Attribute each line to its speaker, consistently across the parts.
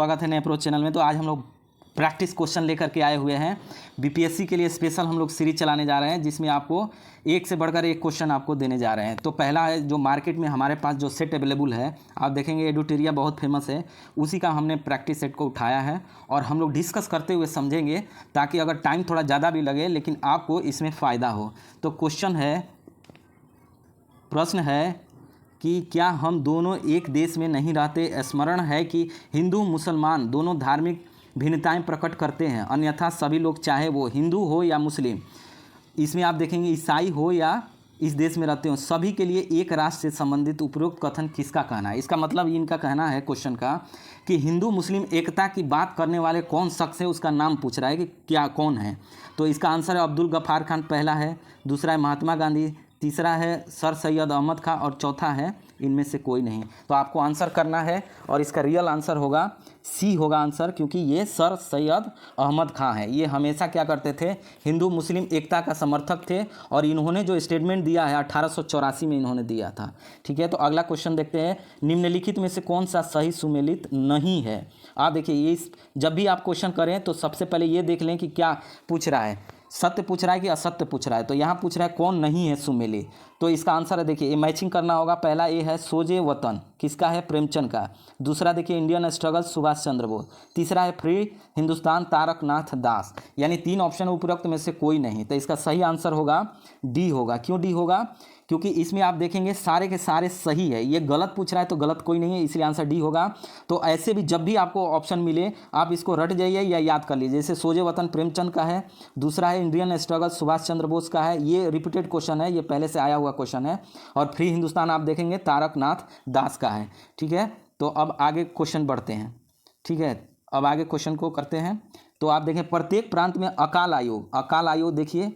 Speaker 1: स्वागत है नए अप्रोच चैनल में। तो आज हम लोग प्रैक्टिस क्वेश्चन लेकर के आए हुए हैं। बीपीएससी के लिए स्पेशल हम लोग सीरीज चलाने जा रहे हैं, जिसमें आपको एक से बढ़कर एक क्वेश्चन आपको देने जा रहे हैं। तो पहला है, जो मार्केट में हमारे पास जो सेट अवेलेबल है, आप देखेंगे एडुटेरिया बहुत फेमस है, उसी का हमने प्रैक्टिस सेट को उठाया है और हम लोग डिस्कस करते हुए समझेंगे, ताकि अगर टाइम थोड़ा ज़्यादा भी लगे लेकिन आपको इसमें फ़ायदा हो। तो प्रश्न है कि क्या हम दोनों एक देश में नहीं रहते? स्मरण है कि हिंदू मुसलमान दोनों धार्मिक भिन्नताएं प्रकट करते हैं, अन्यथा सभी लोग, चाहे वो हिंदू हो या मुस्लिम, इसमें आप देखेंगे ईसाई हो या इस देश में रहते हो, सभी के लिए एक राष्ट्र से संबंधित उपरोक्त कथन किसका कहना है? इसका मतलब इनका कहना है क्वेश्चन का कि हिंदू मुस्लिम एकता की बात करने वाले कौन शख्स है, उसका नाम पूछ रहा है कि क्या कौन है। तो इसका आंसर है अब्दुल गफ्फार खान, पहला है, दूसरा है महात्मा गांधी, तीसरा है सर सैयद अहमद खां और चौथा है इनमें से कोई नहीं। तो आपको आंसर करना है और इसका रियल आंसर होगा सी होगा आंसर, क्योंकि ये सर सैयद अहमद खां है। ये हमेशा क्या करते थे, हिंदू मुस्लिम एकता का समर्थक थे और इन्होंने जो स्टेटमेंट दिया है 1884 में इन्होंने दिया था। ठीक है, तो अगला क्वेश्चन देखते हैं, निम्नलिखित में से कौन सा सही सुमेलित नहीं है? आप देखिए, ये जब भी आप क्वेश्चन करें तो सबसे पहले ये देख लें कि क्या पूछ रहा है, सत्य पूछ रहा है कि असत्य पूछ रहा है। तो यहाँ पूछ रहा है कौन नहीं है सुमेलित, तो इसका आंसर है, देखिए ये मैचिंग करना होगा। पहला ये है सोजे वतन, किसका है? प्रेमचंद का। दूसरा देखिए इंडियन स्ट्रगल, सुभाष चंद्र बोस। तीसरा है फ्री हिंदुस्तान, तारकनाथ दास। यानी 3 ऑप्शन उपरोक्त में से कोई नहीं। तो इसका सही आंसर होगा डी होगा। क्यों डी होगा? क्योंकि इसमें आप देखेंगे सारे के सारे सही है। ये गलत पूछ रहा है तो गलत कोई नहीं है, इसलिए आंसर डी होगा। तो ऐसे भी जब भी आपको ऑप्शन मिले आप इसको रट जाइए या याद कर लीजिए। जैसे सोजे वतन प्रेमचंद का है, दूसरा है इंडियन स्ट्रगल सुभाष चंद्र बोस का है, ये रिपीटेड क्वेश्चन है, ये पहले से आया हुआ क्वेश्चन है। और फ्री हिंदुस्तान आप देखेंगे तारकनाथ दास का है। ठीक है, तो अब आगे क्वेश्चन बढ़ते हैं। ठीक है, अब आगे क्वेश्चन को करते हैं। तो आप देखें, प्रत्येक प्रांत में अकाल आयोग देखिए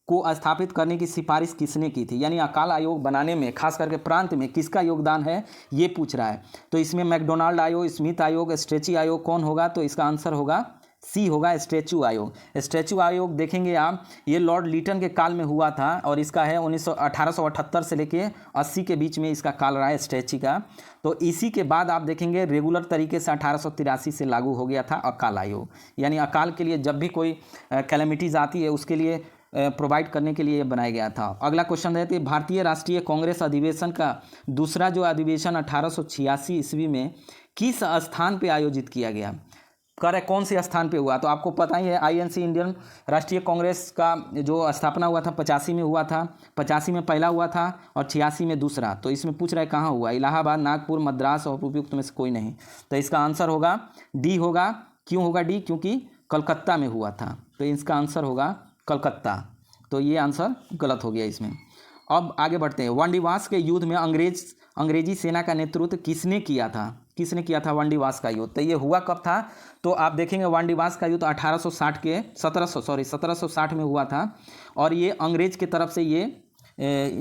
Speaker 1: को स्थापित करने की सिफारिश किसने की थी? यानी अकाल आयोग बनाने में खास करके प्रांत में किसका योगदान है, ये पूछ रहा है। तो इसमें मैकडोनाल्ड आयोग, स्मिथ आयोग, स्ट्रेची आयोग कौन होगा? तो इसका आंसर होगा सी होगा, स्टैचू आयोग। स्टैचू आयोग देखेंगे आप, ये लॉर्ड लीटन के काल में हुआ था और इसका है 1878 से लेके 80 के बीच में इसका काल रहा है स्टैचू का। तो इसी के बाद आप देखेंगे रेगुलर तरीके से 1883 से लागू हो गया था अकाल आयोग। यानी अकाल के लिए जब भी कोई कैलेमिटीज़ आती है उसके लिए प्रोवाइड करने के लिए ये बनाया गया था। अगला क्वेश्चन रहती है, भारतीय राष्ट्रीय कांग्रेस अधिवेशन का दूसरा जो अधिवेशन 1886 ईस्वी में किस स्थान पे आयोजित किया गया? कौन से स्थान पे हुआ? तो आपको पता ही है, आईएनसी इंडियन राष्ट्रीय कांग्रेस का जो स्थापना हुआ था 85 में हुआ था। 85 में पहला हुआ था और 86 में दूसरा। तो इसमें पूछ रहा है कहाँ हुआ? इलाहाबाद, नागपुर, मद्रास और उपयुक्त में से कोई नहीं। तो इसका आंसर होगा डी होगा। क्यों होगा डी? क्योंकि कलकत्ता में हुआ था। तो इसका आंसर होगा कलकत्ता। तो ये आंसर गलत हो गया इसमें। अब आगे बढ़ते हैं, वांडीवास के युद्ध में अंग्रेजी सेना का नेतृत्व किसने किया था? किसने किया था वांडीवास का युद्ध? तो ये हुआ कब था? तो आप देखेंगे वांडीवास का युद्ध 1760 में हुआ था और ये अंग्रेज की तरफ से ये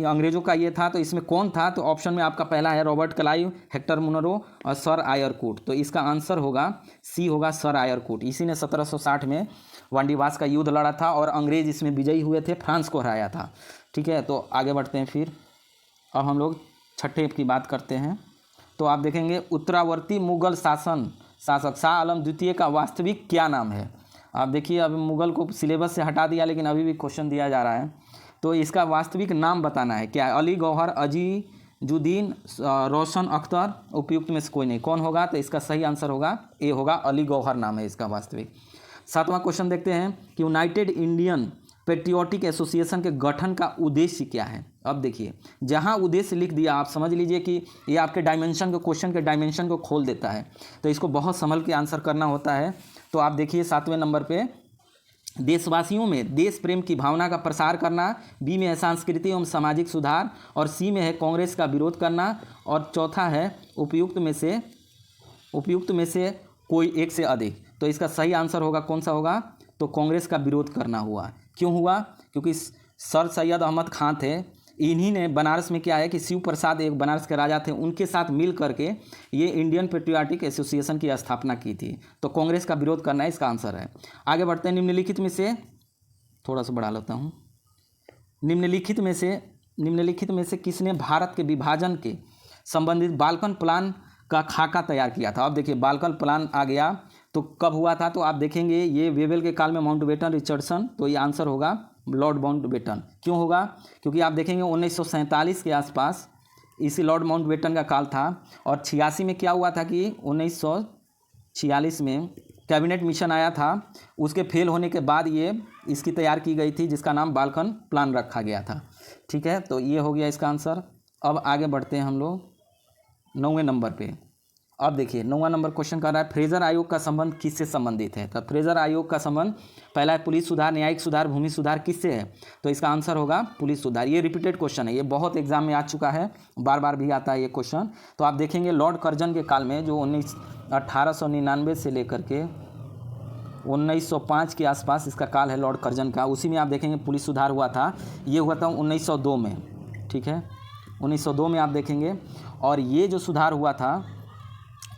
Speaker 1: अंग्रेजों का ये था। तो इसमें कौन था? तो ऑप्शन में आपका पहला है रॉबर्ट क्लाइव, हेक्टर मुनरो और सर आयरकूट। तो इसका आंसर होगा सी होगा, सर आयरकूट। इसी ने 1760 में वांडीवास का युद्ध लड़ा था और अंग्रेज इसमें विजयी हुए थे, फ्रांस को हराया था। ठीक है, तो आगे बढ़ते हैं। फिर अब हम लोग छठे की बात करते हैं। तो आप देखेंगे उत्तरावर्ती मुगल शासक शाह आलम द्वितीय का वास्तविक क्या नाम है? आप देखिए, अभी मुगल को सिलेबस से हटा दिया लेकिन अभी भी क्वेश्चन दिया जा रहा है। तो इसका वास्तविक नाम बताना है क्या है? अली गौहर, अजीजुद्दीन, रोशन अख्तर, उपयुक्त में से कोई नहीं। कौन होगा? तो इसका सही आंसर होगा ए होगा, अली गौहर नाम है इसका वास्तविक। 7वां क्वेश्चन देखते हैं कि यूनाइटेड इंडियन पेट्रियोटिक एसोसिएशन के गठन का उद्देश्य क्या है? अब देखिए, जहां उद्देश्य लिख दिया आप समझ लीजिए कि ये आपके डायमेंशन को, क्वेश्चन के डायमेंशन को खोल देता है। तो इसको बहुत संभल के आंसर करना होता है। तो आप देखिए 7वें नंबर पे, देशवासियों में देश प्रेम की भावना का प्रसार करना, बी में है सांस्कृतिक एवं सामाजिक सुधार और सी में है कांग्रेस का विरोध करना और चौथा है उपयुक्त में से कोई एक से अधिक। तो इसका सही आंसर होगा कौन सा होगा? तो कांग्रेस का विरोध करना हुआ। क्यों हुआ? क्योंकि सर सैयद अहमद खां थे, इन्हीं ने बनारस में क्या है कि शिव प्रसाद एक बनारस के राजा थे, उनके साथ मिल करके ये इंडियन पेट्रियोटिक एसोसिएशन की स्थापना की थी। तो कांग्रेस का विरोध करना इसका आंसर है। आगे बढ़ते हैं, निम्नलिखित में से थोड़ा सा बढ़ा लेता हूँ। निम्नलिखित में से किसने भारत के विभाजन के संबंधित बाल्कन प्लान का खाका तैयार किया था। अब देखिए बाल्कन प्लान आ गया तो कब हुआ था, तो आप देखेंगे ये वेवेल के काल में माउंटबेटन रिचर्डसन, तो ये आंसर होगा लॉर्ड माउंटबेटन। क्यों होगा, क्योंकि आप देखेंगे 1947 के आसपास इसी लॉर्ड माउंटबेटन का काल था। और 86 में क्या हुआ था कि 1946 में कैबिनेट मिशन आया था, उसके फेल होने के बाद ये इसकी तैयार की गई थी जिसका नाम बाल्कन प्लान रखा गया था। ठीक है, तो ये हो गया इसका आंसर। अब आगे बढ़ते हैं हम लोग 9वें नंबर पे। अब देखिए 9वां नंबर क्वेश्चन कर रहा है फ्रेजर आयोग का संबंध किससे संबंधित है। तो फ्रेजर आयोग का संबंध पहला है पुलिस सुधार, न्यायिक सुधार, भूमि सुधार किससे है, तो इसका आंसर होगा पुलिस सुधार। ये रिपीटेड क्वेश्चन है, ये बहुत एग्जाम में आ चुका है, बार बार भी आता है ये क्वेश्चन। तो आप देखेंगे लॉर्ड कर्जन के काल में जो 1899 से लेकर के 1905 के आसपास इसका काल है लॉर्ड कर्जन का, उसी में आप देखेंगे पुलिस सुधार हुआ था। ये हुआ था 1902 में। ठीक है, 1902 में आप देखेंगे। और ये जो सुधार हुआ था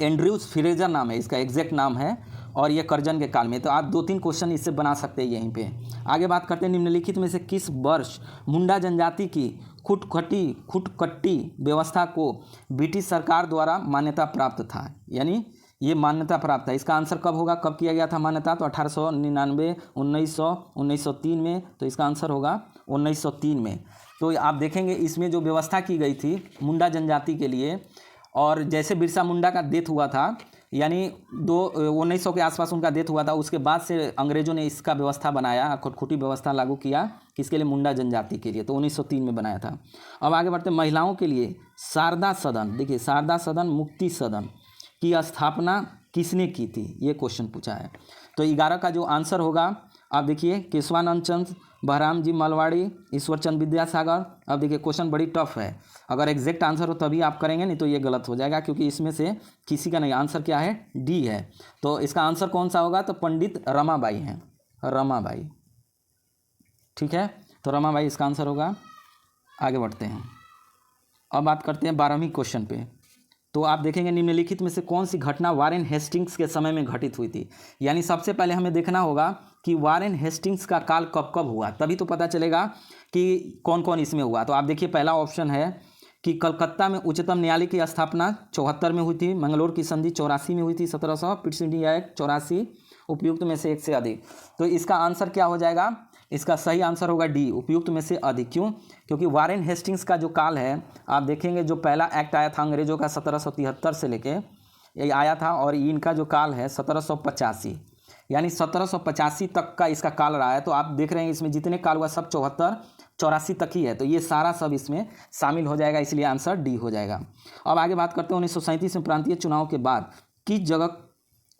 Speaker 1: एंड्रयूज फ्रेजर नाम है इसका, एग्जैक्ट नाम है, और ये कर्जन के काल में। तो आप 2-3 क्वेश्चन इससे बना सकते हैं यहीं पे। आगे बात करते हैं निम्नलिखित में से किस वर्ष मुंडा जनजाति की खुटकट्टी व्यवस्था को ब्रिटिश सरकार द्वारा मान्यता प्राप्त था, यानी ये मान्यता प्राप्त है। इसका आंसर कब होगा, कब किया गया था मान्यता, तो 1899, 1900, 1903 में, तो इसका आंसर होगा 1903 में। तो आप देखेंगे इसमें जो व्यवस्था की गई थी मुंडा जनजाति के लिए, और जैसे बिरसा मुंडा का डेथ हुआ था, यानी 1900 के आसपास उनका डेथ हुआ था, उसके बाद से अंग्रेज़ों ने इसका व्यवस्था बनाया, खुटखुटी व्यवस्था लागू किया किसके लिए, मुंडा जनजाति के लिए, तो 1903 में बनाया था। अब आगे बढ़ते महिलाओं के लिए शारदा सदन, देखिए शारदा सदन मुक्ति सदन की स्थापना किसने की थी, ये क्वेश्चन पूछा है। तो 11 का जो आंसर होगा आप देखिए केशवानंद चंद, बहराम जी मलवाड़ी, ईश्वरचंद विद्यासागर। अब देखिए क्वेश्चन बड़ी टफ है, अगर एग्जैक्ट आंसर हो तभी आप करेंगे, नहीं तो ये गलत हो जाएगा, क्योंकि इसमें से किसी का नहीं। आंसर क्या है, डी है। तो इसका आंसर कौन सा होगा, तो पंडित रमाबाई हैं, रमाबाई। ठीक है, तो रमाबाई इसका आंसर होगा। आगे बढ़ते हैं, अब बात करते हैं 12वीं क्वेश्चन पे। तो आप देखेंगे निम्नलिखित में से कौन सी घटना वारेन हेस्टिंग्स के समय में घटित हुई थी, यानी सबसे पहले हमें देखना होगा कि वारेन हेस्टिंग्स का काल कब कब हुआ, तभी तो पता चलेगा कि कौन कौन इसमें हुआ। तो आप देखिए पहला ऑप्शन है कि कलकत्ता में उच्चतम न्यायालय की स्थापना 74 में हुई थी, मंगलोर की संधि 84 में हुई थी 1700, पिट्स इंडिया एक्ट 84, उपयुक्त में से एक से अधिक। तो इसका आंसर क्या हो जाएगा, इसका सही आंसर होगा डी, उपयुक्त में से अधिक। क्यों, क्योंकि वारेन हेस्टिंग्स का जो काल है आप देखेंगे जो पहला एक्ट आया था अंग्रेजों का 1773 से लेके ये आया था, और इनका जो काल है 1785, यानी 1785 तक का इसका काल रहा है। तो आप देख रहे हैं इसमें जितने काल हुआ सब 74-84 तक ही है, तो ये सारा सब इसमें शामिल हो जाएगा, इसलिए आंसर डी हो जाएगा। अब आगे बात करते हैं 1937 में प्रांतीय चुनाव के बाद किस जगह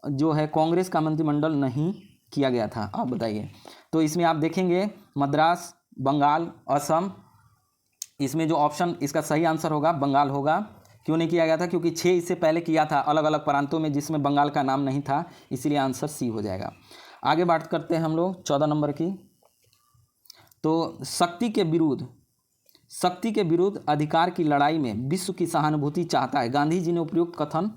Speaker 1: जो है कांग्रेस का मंत्रिमंडल नहीं किया गया था, आप बताइए। तो इसमें आप देखेंगे मद्रास, बंगाल, असम, इसमें जो ऑप्शन इसका सही आंसर होगा बंगाल होगा। क्यों नहीं किया गया था, क्योंकि 6 इससे पहले किया था अलग अलग प्रांतों में जिसमें बंगाल का नाम नहीं था, इसीलिए आंसर सी हो जाएगा। आगे बात करते हैं हम लोग 14 नंबर की। तो शक्ति के विरुद्ध अधिकार की लड़ाई में विश्व की सहानुभूति चाहता है, गांधी जी ने उपयुक्त कथन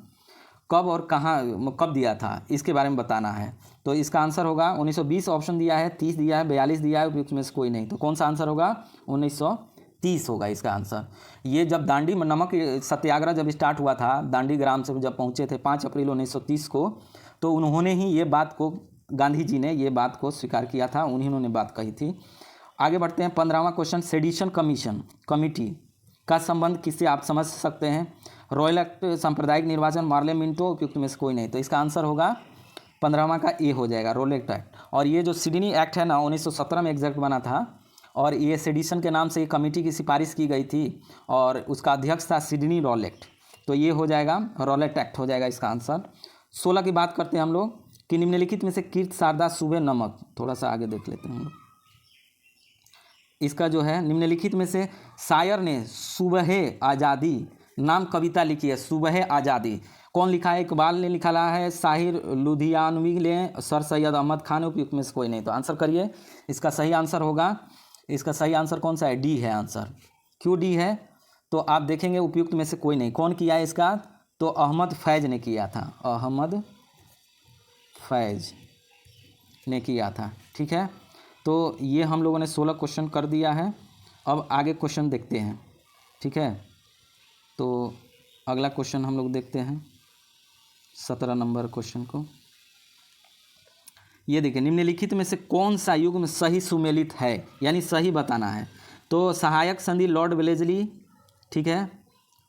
Speaker 1: कब और कहाँ कब दिया था, इसके बारे में बताना है। तो इसका आंसर होगा 1920 ऑप्शन दिया है, 30 दिया है, 42 दिया है, उपयुक्त में से कोई नहीं। तो कौन सा आंसर होगा, 1930 होगा इसका आंसर। ये जब दांडी नमक सत्याग्रह जब स्टार्ट हुआ था, दांडी ग्राम से जब पहुँचे थे 5 अप्रैल 1930 को, तो उन्होंने ही ये बात को, गांधी जी ने ये बात को स्वीकार किया था, उन्होंने बात कही थी। आगे बढ़ते हैं 15वां क्वेश्चन, सेडिशन कमेटी का संबंध किससे, आप समझ सकते हैं। रॉयल एक्ट, सांप्रदायिक निर्वाचन, मार्ले मिंटो, उपयुक्त में से कोई नहीं। तो इसका आंसर होगा 15वां का ए हो जाएगा, रॉलेट एक्ट। और ये जो सिडनी एक्ट है ना 1917 में एग्जैक्ट बना था, और ये सेडिशन के नाम से ये कमेटी की सिफारिश की गई थी, और उसका अध्यक्ष था सिडनी रॉलेट। तो ये हो जाएगा रॉलेट एक्ट हो जाएगा इसका आंसर। 16 की बात करते हैं हम लोग कि निम्नलिखित में से कीर्त शारदा सुबह नमक, थोड़ा सा आगे देख लेते हैं हम लोग। इसका जो है निम्नलिखित में से शायर ने सुबह आज़ादी नाम कविता लिखी है, सुबह आज़ादी, कौन लिखा है, इकबाल ने लिखा है, साहिर लुधियानवी ने, सर सैयद अहमद खान, उपयुक्त में से कोई नहीं। तो आंसर करिए, इसका सही आंसर होगा, इसका सही आंसर कौन सा है, डी है आंसर। क्यों डी है, तो आप देखेंगे उपयुक्त में से कोई नहीं। कौन किया है इसका, तो अहमद फैज ने किया था, अहमद फैज ने किया था। ठीक है, तो ये हम लोगों ने 16 क्वेश्चन कर दिया है। अब आगे क्वेश्चन देखते हैं। ठीक है, तो अगला क्वेश्चन हम लोग देखते हैं 17 नंबर क्वेश्चन को। ये देखिए, निम्नलिखित में से कौन सा युग्म सही सुमेलित है, यानी सही बताना है। तो सहायक संधि लॉर्ड वेलेजली, ठीक है,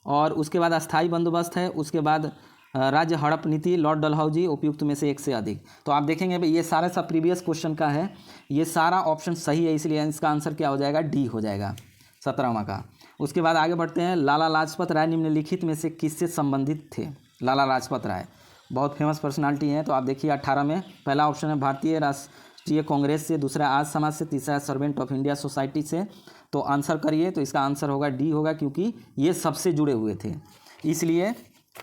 Speaker 1: और उसके बाद अस्थाई बंदोबस्त है, उसके बाद राज्य हड़प नीति लॉर्ड डलहौजी, उपयुक्त में से एक से अधिक। तो आप देखेंगे भाई ये सारा सब प्रीवियस क्वेश्चन का है, ये सारा ऑप्शन सही है, इसलिए इसका आंसर क्या हो जाएगा, डी हो जाएगा 17वां का। उसके बाद आगे बढ़ते हैं, लाला लाजपत राय निम्नलिखित में से किससे संबंधित थे। लाला लाजपत राय बहुत फेमस पर्सनालिटी हैं। तो आप देखिए 18 में पहला ऑप्शन है भारतीय राष्ट्रीय कांग्रेस से, दूसरा आज समाज से, तीसरा सर्वेंट ऑफ इंडिया सोसाइटी से। तो आंसर करिए, तो इसका आंसर होगा डी होगा, क्योंकि ये सबसे जुड़े हुए थे, इसलिए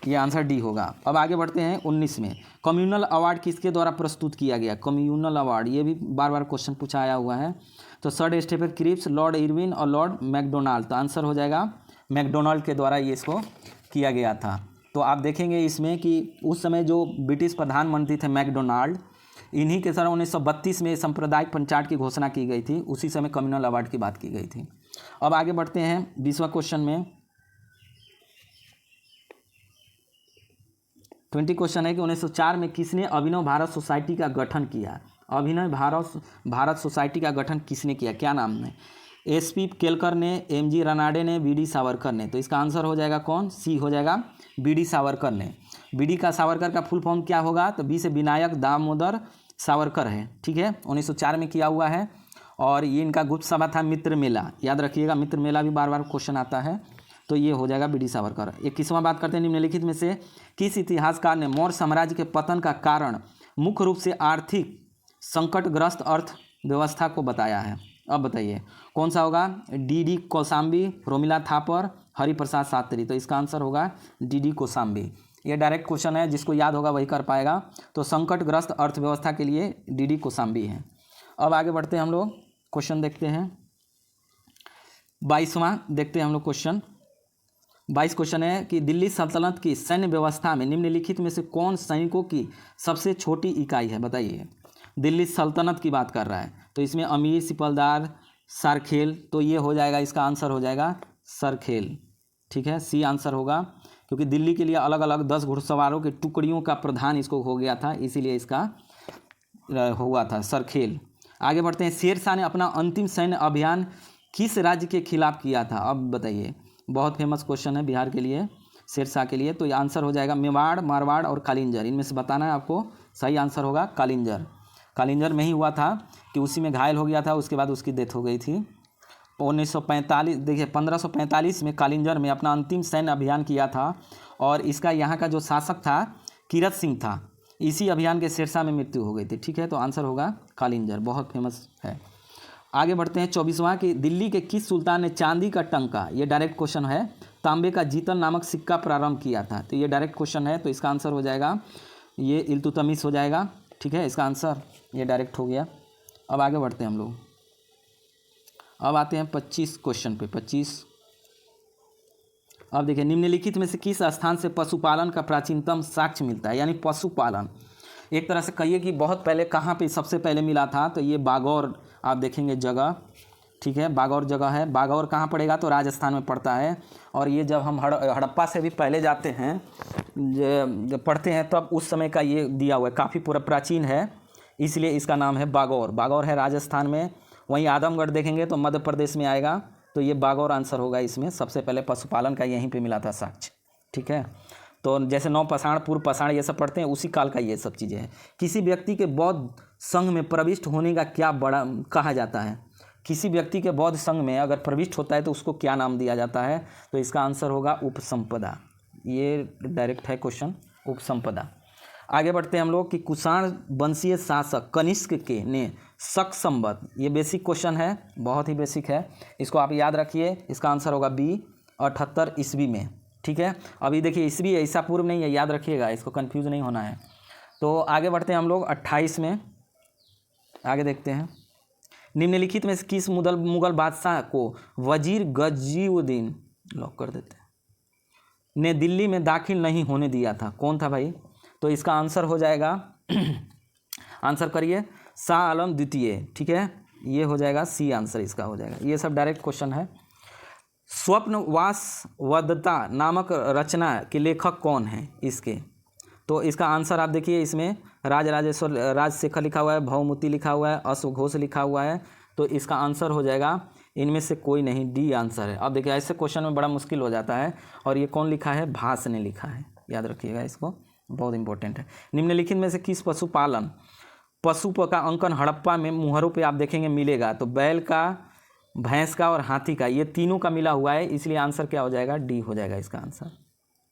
Speaker 1: ये आंसर डी होगा। अब आगे बढ़ते हैं 19 में, कम्युनल अवार्ड किसके द्वारा प्रस्तुत किया गया। कम्युनल अवार्ड, ये भी बार बार क्वेश्चन पूछा आया हुआ है। तो sir Stephen Cripps, Lord Irwin और लॉर्ड मैकडोनाल्ड। तो आंसर हो जाएगा मैकडोनाल्ड के द्वारा ये इसको किया गया था। तो आप देखेंगे इसमें कि उस समय जो ब्रिटिश प्रधानमंत्री थे मैकडोनाल्ड, इन्हीं के सर 1932 में सांप्रदायिक पंचायत की घोषणा की गई थी, उसी समय कम्युनल अवार्ड की बात की गई थी। अब आगे बढ़ते हैं 20वां क्वेश्चन में। 20 क्वेश्चन है कि 1904 में किसने अभिनव भारत सोसाइटी का गठन किया। अभिनव भारत सोसाइटी का गठन किसने किया, क्या नाम है। एसपी केलकर ने, एमजी रानाडे ने, बीडी सावरकर ने। तो इसका आंसर हो जाएगा कौन, सी हो जाएगा, बीडी सावरकर ने। बीडी का सावरकर का फुल फॉर्म क्या होगा, तो बी से विनायक दामोदर सावरकर है, ठीक है, 1904 में किया हुआ है। और ये इनका गुप्त सभा था मित्र मेला, याद रखिएगा, मित्र मेला भी बार बार क्वेश्चन आता है। तो ये हो जाएगा बीडी सावरकर। 21वां बात करते हैं, निम्नलिखित में से किस इतिहासकार ने मौर्य साम्राज्य के पतन का कारण मुख्य रूप से आर्थिक संकटग्रस्त अर्थव्यवस्था को बताया है। अब बताइए कौन सा होगा, डी कौशाम्बी, रोमिला थापर, हरिप्रसाद शास्त्री। तो इसका आंसर होगा डी कौशाम्बी। ये डायरेक्ट क्वेश्चन है, जिसको याद होगा वही कर पाएगा। तो संकटग्रस्त अर्थव्यवस्था के लिए डी कौशाम्बी है। अब आगे बढ़ते हैं हम लोग, क्वेश्चन देखते हैं 22वां देखते हैं हम लोग क्वेश्चन। 22 क्वेश्चन है कि दिल्ली सल्तनत की सैन्य व्यवस्था में निम्नलिखित में से कौन सैनिकों की सबसे छोटी इकाई है, बताइए। दिल्ली सल्तनत की बात कर रहा है, तो इसमें अमीर, सिपहलदार, सरखेल। तो ये हो जाएगा, इसका आंसर हो जाएगा सरखेल, ठीक है, सी आंसर होगा, क्योंकि दिल्ली के लिए अलग अलग 10 घुड़सवारों के टुकड़ियों का प्रधान इसको हो गया था, इसीलिए इसका हुआ था सरखेल। आगे बढ़ते हैं, शेरशाह ने अपना अंतिम सैन्य अभियान किस राज्य के खिलाफ किया था। अब बताइए, बहुत फेमस क्वेश्चन है बिहार के लिए, शेरशाह के लिए। तो ये आंसर हो जाएगा मेवाड़, मारवाड़ और कालिंजर, इनमें से बताना है आपको। सही आंसर होगा कालिंजर। कालिंजर में ही हुआ था कि उसी में घायल हो गया था, उसके बाद उसकी डेथ हो गई थी। 1945 देखिए 1545 में कालिंजर में अपना अंतिम सैन्य अभियान किया था, और इसका यहाँ का जो शासक था कीरत सिंह था, इसी अभियान के शेरशाह में मृत्यु हो गई थी, ठीक है। तो आंसर होगा कालिंजर, बहुत फेमस है। आगे बढ़ते हैं 24वां कि दिल्ली के किस सुल्तान ने चांदी का टंका, ये डायरेक्ट क्वेश्चन है, तांबे का जीतल नामक सिक्का प्रारंभ किया था। तो ये डायरेक्ट क्वेश्चन है, तो इसका आंसर हो जाएगा ये इल्तुतमिश हो जाएगा, ठीक है, इसका आंसर ये डायरेक्ट हो गया। अब आगे बढ़ते हैं हम लोग, अब आते हैं 25 क्वेश्चन पे। 25 अब देखिए, निम्नलिखित में से किस स्थान से पशुपालन का प्राचीनतम साक्ष्य मिलता है, यानी पशुपालन एक तरह से कहिए कि बहुत पहले कहाँ पे सबसे पहले मिला था। तो ये बागौर आप देखेंगे जगह, ठीक है, बागौर जगह है। बागौर कहाँ पड़ेगा, तो राजस्थान में पड़ता है। और ये जब हम हड़प्पा से भी पहले जाते हैं, जब पढ़ते हैं, तब उस समय का ये दिया हुआ है, काफ़ी पूरा प्राचीन है, इसलिए इसका नाम है बागौर। बागौर है राजस्थान में। वहीं आदमगढ़ देखेंगे तो मध्य प्रदेश में आएगा। तो ये बागौर आंसर होगा, इसमें सबसे पहले पशुपालन का यहीं पे मिला था साक्ष्य, ठीक है। तो जैसे नौ पाषाण, पूर्व पाषाण, ये सब पढ़ते हैं, उसी काल का ये सब चीज़ें हैं। किसी व्यक्ति के बौद्ध संघ में प्रविष्ट होने का क्या बड़ा कहा जाता है, किसी व्यक्ति के बौद्ध संघ में अगर प्रविष्ट होता है तो उसको क्या नाम दिया जाता है। तो इसका आंसर होगा उपसंपदा, ये डायरेक्ट है क्वेश्चन, उपसंपदा। आगे बढ़ते हैं हम लोग कि कुषाण वंशीय शासक कनिष्क के ने शक संवत, ये बेसिक क्वेश्चन है, बहुत ही बेसिक है, इसको आप याद रखिए। इसका आंसर होगा बी 78 ईस्वी में, ठीक है। अभी देखिए ईस्वी ऐसा पूर्व नहीं है, याद रखिएगा, इसको कंफ्यूज नहीं होना है। तो आगे बढ़ते हैं हम लोग 28 में, आगे देखते हैं, निम्नलिखित में किस मुगल बादशाह को वजीर गजीउद्दीन, लॉक कर देते हैं, ने दिल्ली में दाखिल नहीं होने दिया था। कौन था भाई, तो इसका आंसर हो जाएगा आंसर करिए, शाह आलम द्वितीय, ठीक है, ये हो जाएगा सी आंसर इसका हो जाएगा। ये सब डायरेक्ट क्वेश्चन है। स्वप्नवासवदत्ता नामक रचना के लेखक कौन है इसके? तो इसका आंसर आप देखिए, इसमें राजशेखर लिखा हुआ है, भवमूति लिखा हुआ है, अश्वघोष लिखा हुआ है। तो इसका आंसर हो जाएगा इनमें से कोई नहीं, डी आंसर है। अब देखिए ऐसे क्वेश्चन में बड़ा मुश्किल हो जाता है। और ये कौन लिखा है? भास ने लिखा है, याद रखिएगा इसको, बहुत इंपॉर्टेंट है। निम्नलिखित में से किस पशु का अंकन हड़प्पा में मुहरों पे आप देखेंगे मिलेगा? तो बैल का, भैंस का और हाथी का, ये तीनों का मिला हुआ है, इसलिए आंसर क्या हो जाएगा? डी हो जाएगा इसका आंसर।